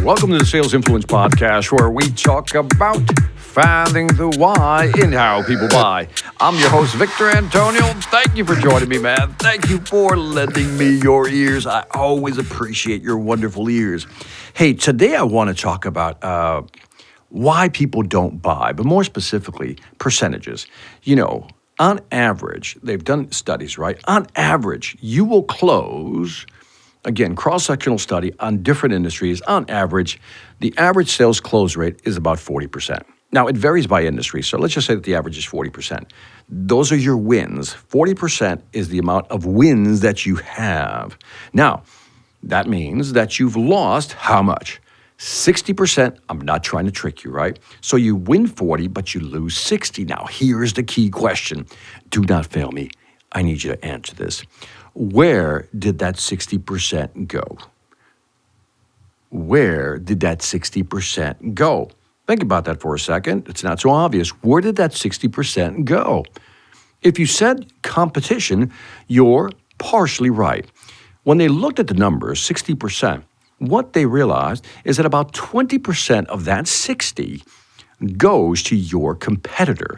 Welcome to the Sales Influence Podcast, where we talk about finding the why in how people buy. I'm your host, Victor Antonio. Thank you for joining me, man. Thank you for lending me your ears. I always appreciate your wonderful ears. Hey, today I want to talk about why people don't buy, but more specifically, percentages. You know, on average, they've done studies, right? On average, you will close, again, cross-sectional study on different industries. On average, the average sales close rate is about 40%. Now, it varies by industry, so let's just say that the average is 40%. Those are your wins. 40% is the amount of wins that you have. Now, that means that you've lost how much? 60%. I'm not trying to trick you, right? So you win 40, but you lose 60. Now, here's the key question. Do not fail me. I need you to answer this. Where did that 60% go? Where did that 60% go? Think about that for a second. It's not so obvious. Where did that 60% go? If you said competition, you're partially right. When they looked at the numbers, 60%, what they realized is that about 20% of that 60 goes to your competitor,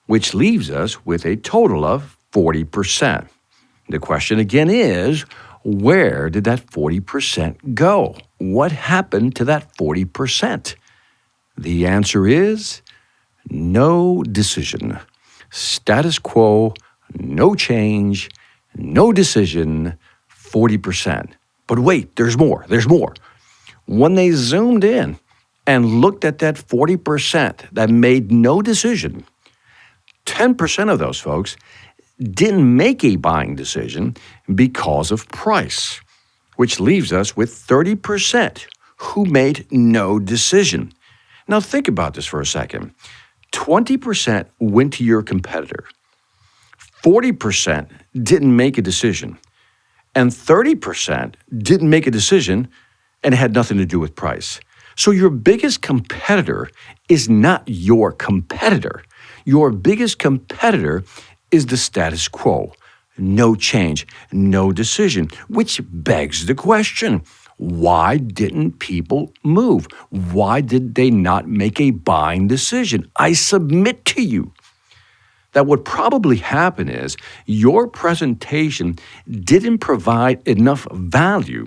which leaves us with a total of 40%. The question again is, where did that 40% go? What happened to that 40%? The answer is no decision. Status quo, no change, no decision, 40%. But wait, there's more. When they zoomed in and looked at that 40% that made no decision, 10% of those folks didn't make a buying decision because of price, which leaves us with 30% who made no decision. Now think about this for a second. 20% went to your competitor. 40% didn't make a decision. And 30% didn't make a decision and it had nothing to do with price. So your biggest competitor is not your competitor. Your biggest competitor is the status quo. No change, no decision, which begs the question, why didn't people move? Why did they not make a buying decision? I submit to you that what probably happened is your presentation didn't provide enough value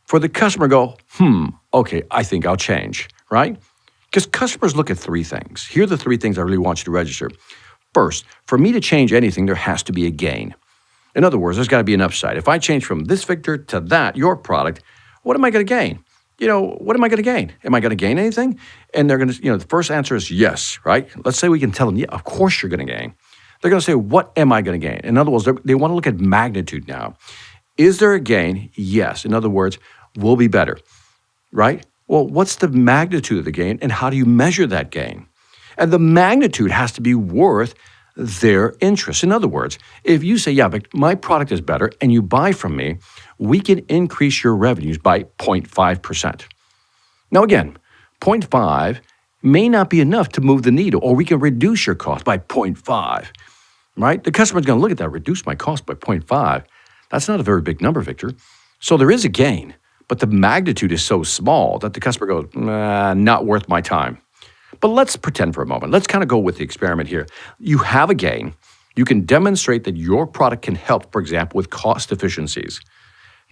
for the customer to go, okay, I think I'll change, right? Because customers look at three things. Here are the three things I really want you to register. First, for me to change anything, there has to be a gain. In other words, there's got to be an upside. If I change from this Victor to that, your product, what am I going to gain? What am I going to gain? Am I going to gain anything? And they're going to, the first answer is yes, right? Let's say we can tell them, yeah, of course you're going to gain. They're going to say, what am I going to gain? In other words, they want to look at magnitude now. Is there a gain? Yes. In other words, we'll be better, right? Well, what's the magnitude of the gain and how do you measure that gain? And the magnitude has to be worth their interest. In other words, if you say, yeah, but my product is better and you buy from me, we can increase your revenues by 0.5%. Now again, 0.5 may not be enough to move the needle, or we can reduce your cost by 0.5, right? The customer's going to look at that, reduce my cost by 0.5. That's not a very big number, Victor. So there is a gain, but the magnitude is so small that the customer goes, not worth my time. But let's pretend for a moment. Let's kind of go with the experiment here. You have a gain. You can demonstrate that your product can help, for example, with cost efficiencies.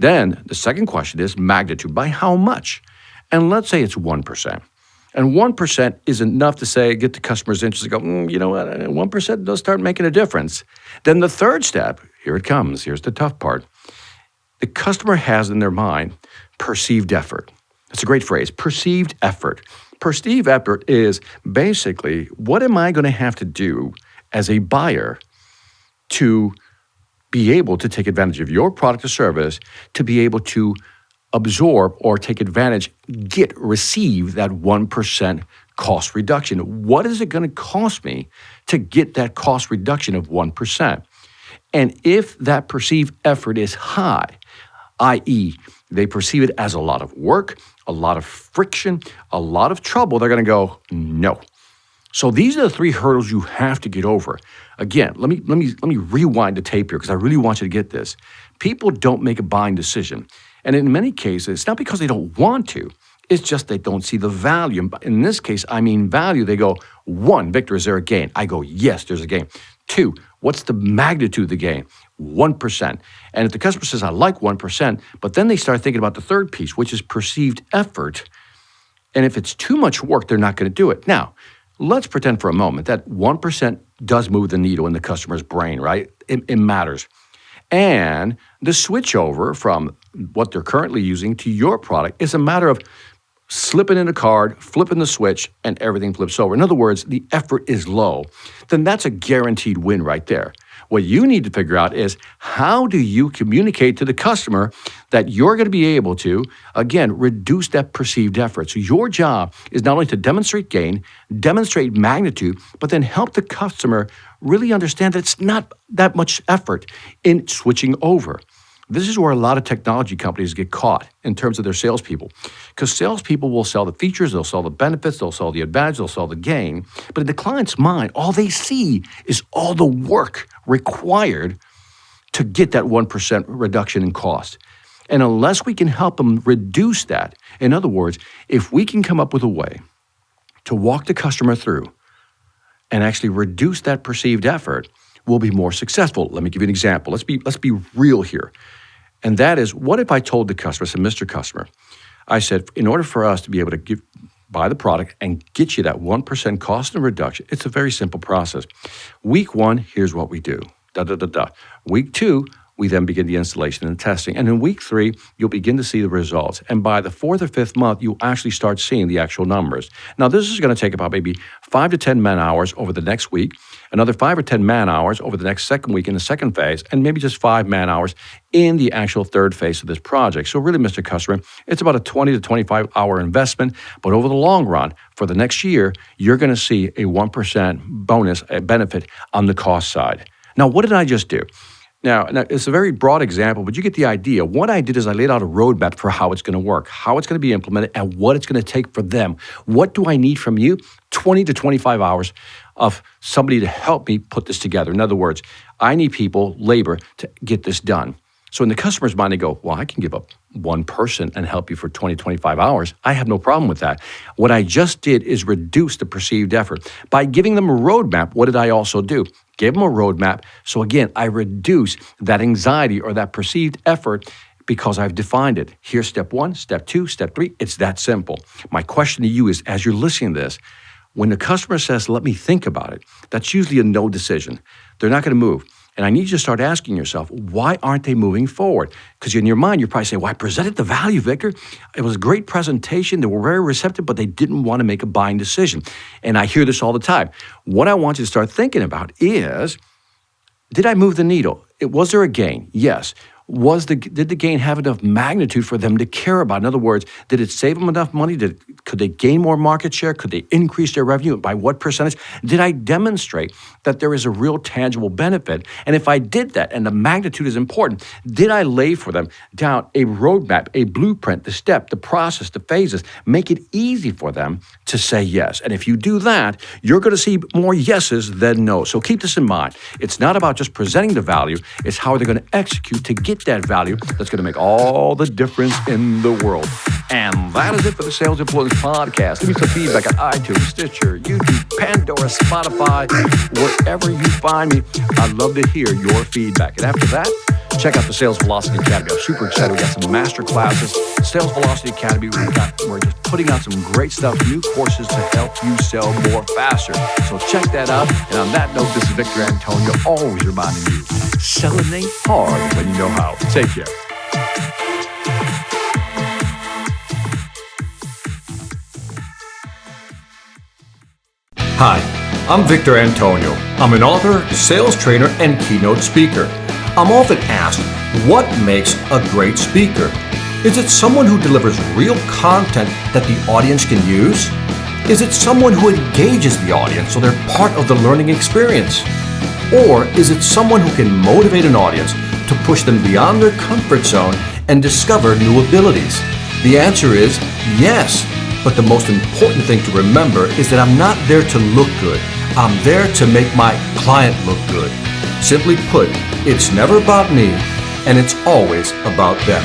Then the second question is magnitude. By how much? And let's say it's 1%. And 1% is enough to say, get the customer's interest to go, you know what, 1% does start making a difference. Then the third step, here it comes. Here's the tough part. The customer has in their mind perceived effort. That's a great phrase, perceived effort. Perceived effort is basically, what am I going to have to do as a buyer to be able to take advantage of your product or service, to be able to absorb or take advantage, receive that 1% cost reduction? What is it going to cost me to get that cost reduction of 1%? And if that perceived effort is high, i.e., they perceive it as a lot of work, a lot of friction, a lot of trouble, they're going to go, no. So these are the three hurdles you have to get over. Again, let me rewind the tape here because I really want you to get this. People don't make a buying decision. And in many cases, it's not because they don't want to. It's just they don't see the value. In this case, I mean value. They go, 1, Victor, is there a gain? I go, yes, there's a gain. 2, what's the magnitude of the gain? 1%. And if the customer says, I like 1%, but then they start thinking about the third piece, which is perceived effort. And if it's too much work, they're not going to do it. Now, let's pretend for a moment that 1% does move the needle in the customer's brain, right? It matters. And the switch over from what they're currently using to your product is a matter of slipping in a card, flipping the switch, and everything flips over. In other words, the effort is low. Then that's a guaranteed win right there. What you need to figure out is how do you communicate to the customer that you're going to be able to, again, reduce that perceived effort. So your job is not only to demonstrate gain, demonstrate magnitude, but then help the customer really understand that it's not that much effort in switching over. This is where a lot of technology companies get caught in terms of their salespeople. Because salespeople will sell the features, they'll sell the benefits, they'll sell the advantage, they'll sell the gain. But in the client's mind, all they see is all the work required to get that 1% reduction in cost. And unless we can help them reduce that, in other words, if we can come up with a way to walk the customer through and actually reduce that perceived effort, we'll be more successful. Let me give you an example. Let's be real here. And that is, what if I told the customer, I said, Mr. Customer, I said, in order for us to be able to buy the product and get you that 1% cost and reduction, it's a very simple process. Week 1, here's what we do. Week 2, we then begin the installation and testing. And in week 3, you'll begin to see the results. And by the 4th or 5th month, you'll actually start seeing the actual numbers. Now, this is going to take about maybe 5 to 10 man-hours over the next week, another 5 or 10 man-hours over the next second week in the second phase, and maybe just 5 man-hours in the actual third phase of this project. So really, Mr. Customer, it's about a 20 to 25-hour investment, but over the long run, for the next year, you're going to see a 1% bonus, a benefit on the cost side. Now, what did I just do? Now, it's a very broad example, but you get the idea. What I did is I laid out a roadmap for how it's going to work, how it's going to be implemented, and what it's going to take for them. What do I need from you? 20 to 25 hours of somebody to help me put this together. In other words, I need people, labor, to get this done. So in the customer's mind, they go, well, I can give up one person and help you for 20, 25 hours. I have no problem with that. What I just did is reduce the perceived effort. By giving them a roadmap, what did I also do? Gave them a roadmap. So again, I reduce that anxiety or that perceived effort because I've defined it. Here's step 1, step 2, step 3. It's that simple. My question to you is, as you're listening to this, when the customer says, let me think about it, that's usually a no decision. They're not going to move. And I need you to start asking yourself, why aren't they moving forward? Because in your mind, you're probably saying, well, I presented the value, Victor. It was a great presentation. They were very receptive, but they didn't want to make a buying decision. And I hear this all the time. What I want you to start thinking about is, did I move the needle? Was there a gain? Yes. Did the gain have enough magnitude for them to care about? In other words, did it save them enough money? Could they gain more market share? Could they increase their revenue? By what percentage? Did I demonstrate that there is a real tangible benefit? And if I did that, and the magnitude is important, did I lay for them down a roadmap, a blueprint, the step, the process, the phases, make it easy for them to say yes? And if you do that, you're going to see more yeses than no. So keep this in mind. It's not about just presenting the value. It's how they're going to execute to get that value that's going to make all the difference in the world. And that is it for the Sales Influence Podcast. Give me some feedback on iTunes, Stitcher, YouTube, Pandora, Spotify, wherever you find me. I'd love to hear your feedback. And after that, check out the Sales Velocity Academy. I'm super excited. We got some master classes. Sales Velocity Academy, we're just putting out some great stuff, new courses to help you sell more faster. So check that out. And on that note, this is Victor Antonio, always reminding you, selling ain't hard when you know how. Take care. Hi, I'm Victor Antonio. I'm an author, sales trainer, and keynote speaker. I'm often asked, what makes a great speaker? Is it someone who delivers real content that the audience can use? Is it someone who engages the audience so they're part of the learning experience? Or is it someone who can motivate an audience to push them beyond their comfort zone and discover new abilities? The answer is yes. But the most important thing to remember is that I'm not there to look good. I'm there to make my client look good. Simply put, it's never about me, and it's always about them.